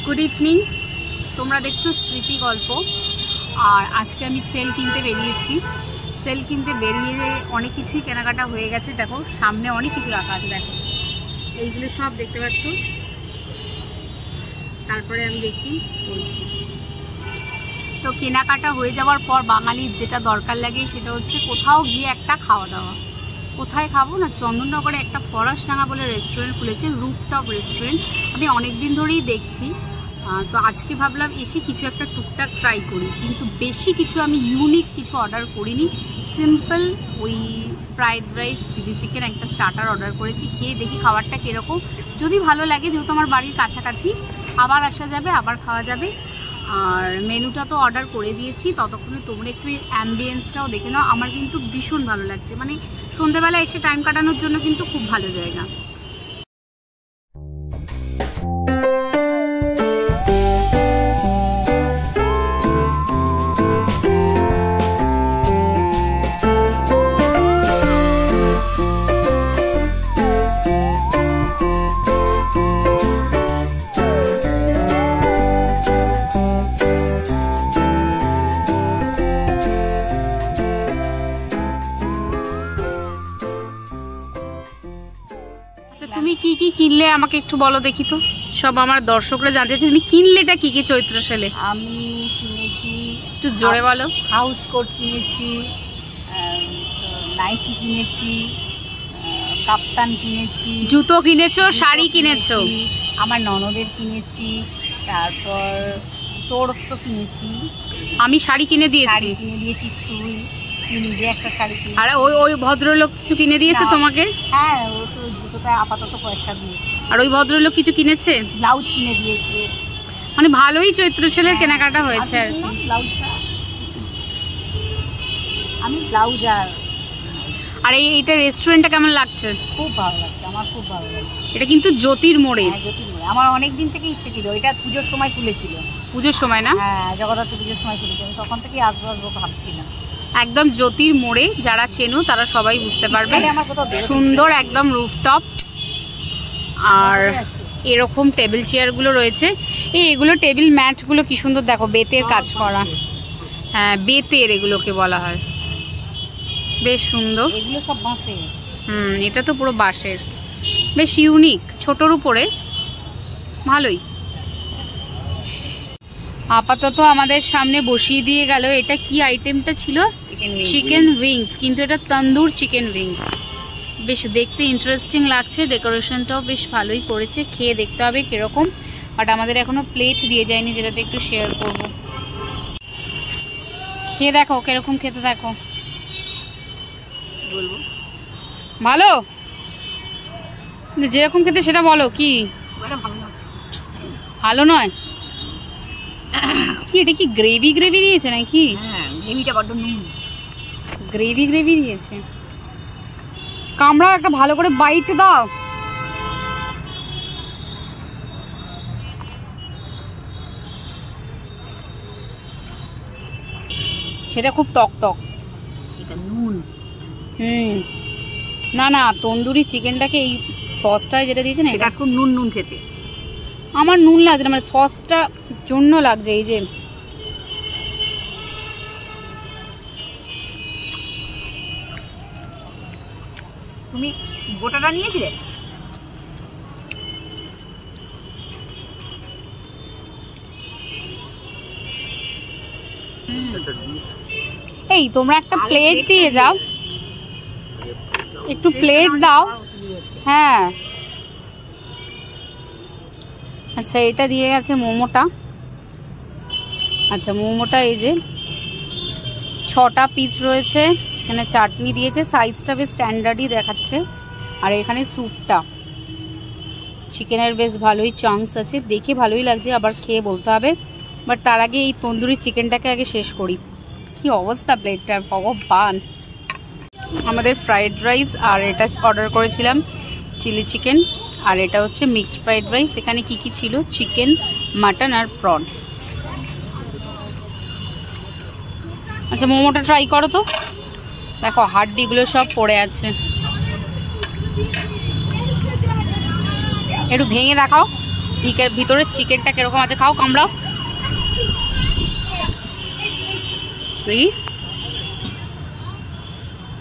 Good evening, তোমরা দেখছো স্মৃতি গল্প। আর আজকে আমি সেল কিনতে বেরিয়েছি। সেল কিনতে বেরিয়ে অনেক কিছুই কেনাকাটা হয়ে গেছে। দেখো সামনে অনেক কিছু রাখা আছে, দেখো এইগুলো সব দেখতে পাচ্ছ। তারপরে আমি দেখি বলছি। তো কেনাকাটা হয়ে যাওয়ার পর বাঙালির যেটা দরকার লাগে সেটা হচ্ছে কোথাও গিয়ে একটা খাওয়া দাওয়া। কোথায় খাবো না, চন্দননগরে একটা ফরাসডাঙ্গা বলে রেস্টুরেন্ট খুলেছে, রুফটপ রেস্টুরেন্ট। আমি অনেক দিন ধরেই দেখছি, তো আজকে ভাবলাম এসে কিছু একটা টুকটাক ট্রাই করি। কিন্তু বেশি কিছু আমি ইউনিক কিছু অর্ডার করিনি, সিম্পল ওই ফ্রাইড রাইস, চিলি চিকেন, একটা স্টার্টার অর্ডার করেছি। খেয়ে দেখি খাবারটা কীরকম। যদি ভালো লাগে, যেহেতু আমার বাড়ির কাছাকাছি, আবার আসা যাবে, আবার খাওয়া যাবে। আর মেনুটা তো অর্ডার করে দিয়েছি, ততক্ষণে তোমরা একটু অ্যাম্বিয়েন্সটাও দেখে নাও। আমার কিন্তু ভীষণ ভালো লাগছে, মানে সন্ধ্যেবেলা এসে টাইম কাটানোর জন্য কিন্তু খুব ভালো জায়গা। তুমি কি কি কিনলে আমাকে একটু বলো দেখি তো, সব আমার দর্শকরা জানতে চাইছে তুমি কিনলেটা কি কি চৈত্র সেলে? আমি কিনেছি, একটু জোরে বলো। হাউস কোট কিনেছি, নাইটি কিনেছি, কাপ্তান কিনেছি, জুতো কিনেছো, শাড়ি কিনেছো, আমার ননদের কিনেছি, তারপর তোর তো কিনেছি। আমি শাড়ি কিনে দিয়েছি। কিনে দিয়েছিস তুই, নিজে একটা শাড়ি কিনে। আর ওই ভদ্রলোক কিছু কিনে দিয়েছে তোমাকে? হ্যাঁ, ও তো জুতোটা আপাতত পয়সা দিয়েছে। আর ওই ভদ্রলোক কিছু কিনেছে? ব্লাউজ কিনে দিয়েছে। মানে ভালোই চৈত্র সেলের কেনাকাটা হয়েছে আর কি। ব্লাউজটা আমি ব্লাউজ আর এইটা রেস্টুরেন্টটা কেমন লাগছে? খুব ভালো লাগছে, আমার খুব ভালো লাগছে। এটা কিন্তু জ্যোতির মোড়ে। আমার অনেক দিন থেকে ইচ্ছে ছিল, এটা পুজোর সময় খুলেছিল। পুজোর সময় না? হ্যাঁ, জগদ্ধাত্রী পুজোর সময় খুলেছিল। আমি তখন থেকেই আসবো ভাবছিলাম। একদম জ্যোতির মোড়ে, যারা চেনো তারা সবাই বুঝতে পারবে। সুন্দর একদম রুফটপ। আর এরকম টেবিল চেয়ারগুলো রয়েছে। এগুলো টেবিল ম্যাটগুলো কি সুন্দর, দেখো বেতের কাজ করা। হ্যাঁ, বেতের এগুলোকে বলা হয়, বেশ সুন্দর। এগুলো সব বাঁশের। এটা তো পুরো বাঁশের, বেশ ইউনিক, ছোটর উপরে ভালোই। আপাতত আমাদের সামনে বসিয়ে দিয়ে গেল। এটা কি আইটেমটা ছিল? চিকেন উইংস, কিন্তু এটা তন্দুর চিকেন উইংস। বেশ দেখতে ইন্টারেস্টিং লাগছে, ডেকোরেশনটাও বেশ ভালোই করেছে। খেয়ে দেখতে হবে কিরকম। বাট আমাদের এখনো প্লেট দিয়ে যায়নি, যেটাতে একটু শেয়ার করব। খেয়ে দেখো কিরকম খেতে, দেখো বলবো ভালো, যেরকম খেতে সেটা বলো। কি ভালো নয় কি? এটা কি গ্রেভি গ্রেভি দিয়েছে নাকি? হ্যাঁ, গ্রেভিটা বড্ড নুন। গ্রেভি গ্রেভি দিয়েছে। কামড়াও, একটা ভালো করে বাইট দাও। সেটা খুব টক টক। এটা নুন। না না, তন্দুরি চিকেনটাকে এই সসটায় যেটা দিয়েছে না, এটা খুব নুন নুন খেতে। আমার নুন লাগছে না, মানে সসটা জন্য লাগছে। এই যে তুমি গোটাটা নিয়েছিলে? এই তোমরা একটা প্লেট দিয়ে যাও, একটু প্লেট দাও। হ্যাঁ, আচ্ছা এটা দিয়ে গেছে মোমোটা। আচ্ছা মোমোটা এই যে 6টা পিস রয়েছে। এখানে চাটনি দিয়েছে, সাইজটা বেশ স্ট্যান্ডার্ডই দেখাচ্ছে। আর এখানে স্যুপটা, চিকেনের বেশ ভালোই চাংস আছে, দেখে ভালোই লাগছে, আবার খেয়ে বলতে হবে। বাট তার আগে এই তন্দুরি চিকেনটাকে আগে শেষ করি। কি অবস্থা প্লেটটার, ভগবান। আমাদের ফ্রাইড রাইস, আর এটা অর্ডার করেছিলাম চিলি চিকেন, আর এটা হচ্ছে মিক্সড ফ্রাইড রাইস। এখানে কি কি ছিল? চিকেন, মাটন আর প্রন। আচ্ছা মোমোটা ট্রাই করো তো, দেখো হাড্ডিগুলো সব পড়ে আছে। একটু ভেঙে দেখাও। ভিতরে চিকেনটা কিরকম আছে, খাও, কামড়াও।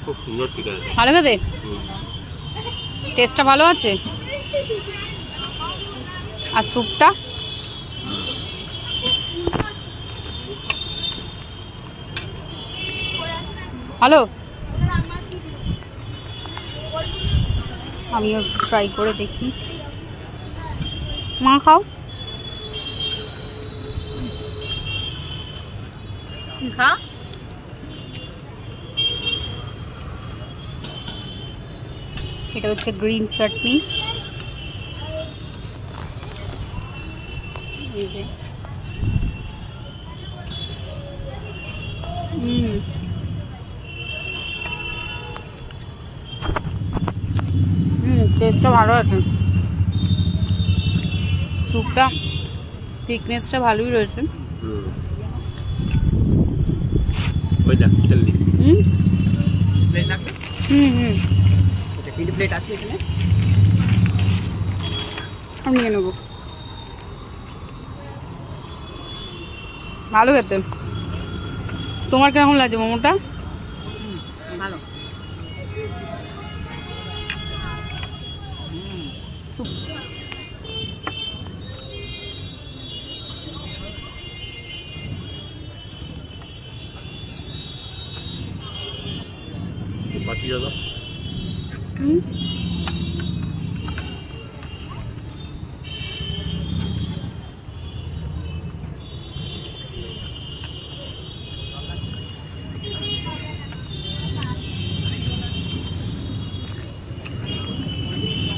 খুব সুন্দর চিকেন, ভালো খেতে, টেস্টটা ভালো আছে। আর স্যুপটা ভালো, আমিও একটু ট্রাই করে দেখি। মা খাও, খা। এটা হচ্ছে গ্রিন চাটনি, টেস্টটা ভালো আছে, স্যুপটা থিকনেসটা ভালোই রয়েছে। আমি নিয়ে নেবো, ভালো খেতে। তোমার কেমন লাগছে মোমোটা? ভালো।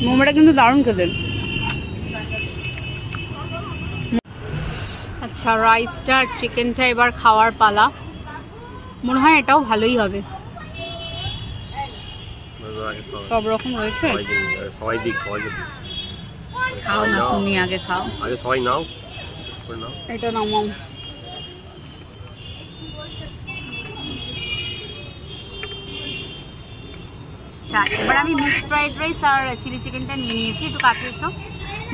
মোমোটা কিন্তু দারুণ খেতে। আচ্ছা, রাইসটা আর চিকেনটা এবার খাওয়ার পালা। মনে হয় এটাও ভালোই হবে, সব রকম রয়েছে। খাও না, তুমি আগে খাও, আগে সবাই নাও, এটা নামাও। এবার আমি মিক্সড ফ্রাইড রাইস আর চিলি চিকেনটা নিয়ে নিয়েছি। একটু কাছে এসো।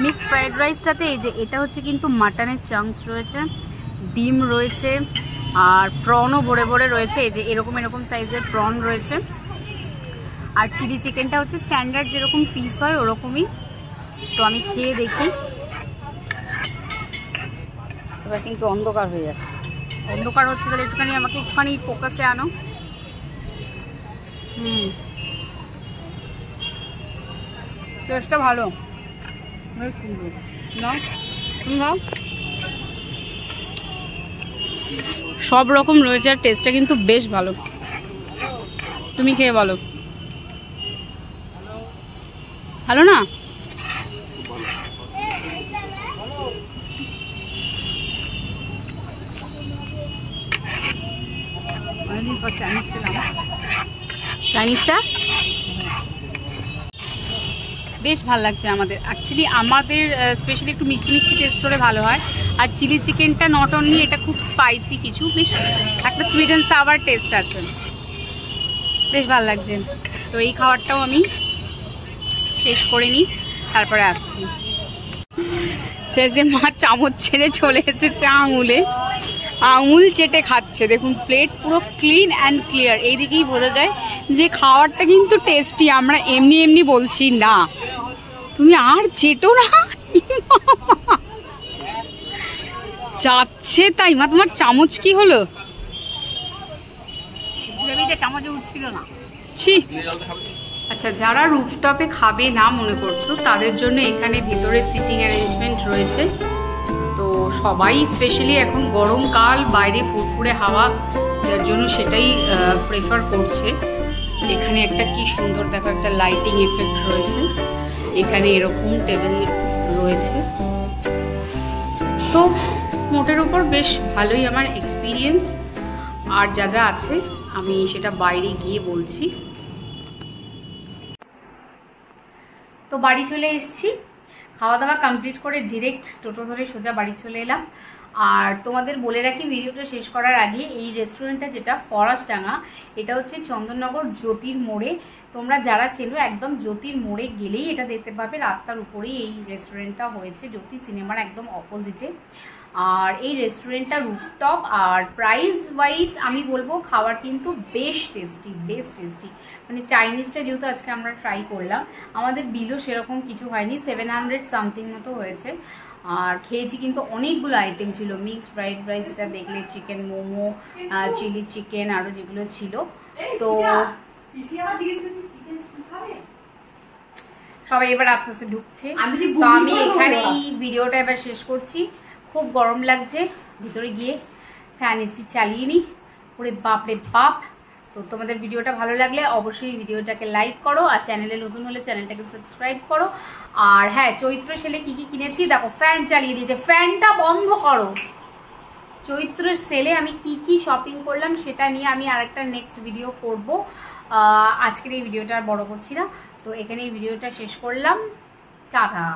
মিক্সড ফ্রাইড রাইসটাতে এই যে এটা হচ্ছে কিন্তু মাটনের চাংস রয়েছে, ডিম রয়েছে, আর প্রনও ভরে ভরে রয়েছে। এই যে এরকম এরকম সাইজের প্রন রয়েছে। আর চিলি চিকেনটা হচ্ছে স্ট্যান্ডার্ড যেরকম পিস হয় ওরকমই। তো আমি খেয়ে দেখি। এবার কিন্তু অন্ধকার হয়ে যাচ্ছে। অন্ধকার হচ্ছে, তাহলে একটুখানি আমাকে একটুখানি ফোকাসে আনো। টেস্টটা ভালো, বেশ সুন্দর। নাও, তুমি খাও। সব রকম রয়েছে আর টেস্টটা কিন্তু বেশ ভালো। তুমি খেয়ে বলো, ভালো না? চাইনিজটা বেশ ভালো লাগছে আমাদের। অ্যাকচুয়ালি আমাদের স্পেশালি একটু মিষ্টি মিষ্টি টেস্ট হলে ভালো হয়। আর চিলি চিকেনটা নট অনলি এটা খুব স্পাইসি, কিছু বেশ একটা সুইট অ্যান্ড সাওয়ার টেস্ট আছে, বেশ ভালো লাগছে। তো এই খাবারটাও আমি শেষ করে নিই, তারপরে আসছি। শেষে মা চামচ ছেড়ে চলে এসেছে আঙুলে, আঙুল চেটে খাচ্ছে। দেখুন প্লেট পুরো ক্লিন অ্যান্ড ক্লিয়ার। এইদিকেই বোঝা যায় যে খাবারটা কিন্তু টেস্টি, আমরা এমনি এমনি বলছি না। তুমি আর চেটো না, যাচ্ছে তাই। মা তোমার চামচ কি হলো? চামচে উঠছিল না, ছি। আচ্ছা, যারা রুফটপে খাবে না মনে করছো তাদের জন্য এখানে ভিতরে সিটিং অ্যারেঞ্জমেন্ট রয়েছে। তো সবাই স্পেশালি এখন গরমকাল, বাইরে ফুরফুরে হাওয়া, যার জন্য সেটাই প্রেফার করছে। এখানে একটা কি সুন্দর দেখো, একটা লাইটিং এফেক্ট রয়েছে। এখানে এরকম টেবিল রয়েছে। তো মোটের উপর বেশ ভালোই আমার এক্সপিরিয়েন্স। আর যা যা আছে আমি সেটা বাইরে গিয়ে বলছি। তো বাড়ি চলে এসেছি, খাওয়া দাওয়া কমপ্লিট করে ডিরেক্ট টোটো ধরে সোজা বাড়ি চলে এলাম। আর তোমাদের বলে রাখি ভিডিওটা শেষ করার আগে, এই রেস্টুরেন্টটা যেটা ফরাসডাঙ্গা, এটা হচ্ছে চন্দননগর জ্যোতির মোড়ে। তোমরা যারা চেনো একদম জ্যোতির মোড়ে গেলেই এটা দেখতে পাবে, রাস্তার উপরেই এই রেস্টুরেন্টটা হয়েছে, জ্যোতি সিনেমার একদম অপোজিটে। আর এই রেস্টুরেন্টটা রুফটপ, আর প্রাইস ওয়াইজ আমি বলবো খাবার কিন্তু বেশ টেস্টি, মানে চাইনিজটা যেহেতু আজকে আমরা ট্রাই করলাম, আমাদের বিলও সেরকম কিছু হয়নি, 700 সামথিং মতো হয়েছে। আর খেয়েছি কিন্তু অনেকগুলো আইটেম ছিল, মিক্সড ফ্রাইড রাইস যেটা দেখলে, চিকেন মোমো, চিলি চিকেন, আরও যেগুলো ছিল। তো সবাই এবার আস্তে আস্তে ঢুকছে, তো আমি এখানেই ভিডিওটা এবার শেষ করছি। খুব গরম লাগছে, ভিতরে গিয়ে ফ্যান এসি চালিয়ে নি, ওরে বাপ রে বাপ। তো তোমাদের ভিডিওটা ভালো লাগলে অবশ্যই ভিডিওটাকে লাইক করো, আর চ্যানেলে নতুন হলে চ্যানেলটাকে সাবস্ক্রাইব করো। আর হ্যাঁ, চৈত্র সেলে কি কি কিনেছি দেখো, ফ্যান চালিয়ে দিয়েছে, ফ্যানটা বন্ধ করো। চৈত্রের সেলে আমি কি কি শপিং করলাম সেটা নিয়ে আমি আরেকটা নেক্সট ভিডিও করব। আজকের এই ভিডিওটা আর বড় করছি না, তো এখানে এই ভিডিওটা শেষ করলাম। টাটা।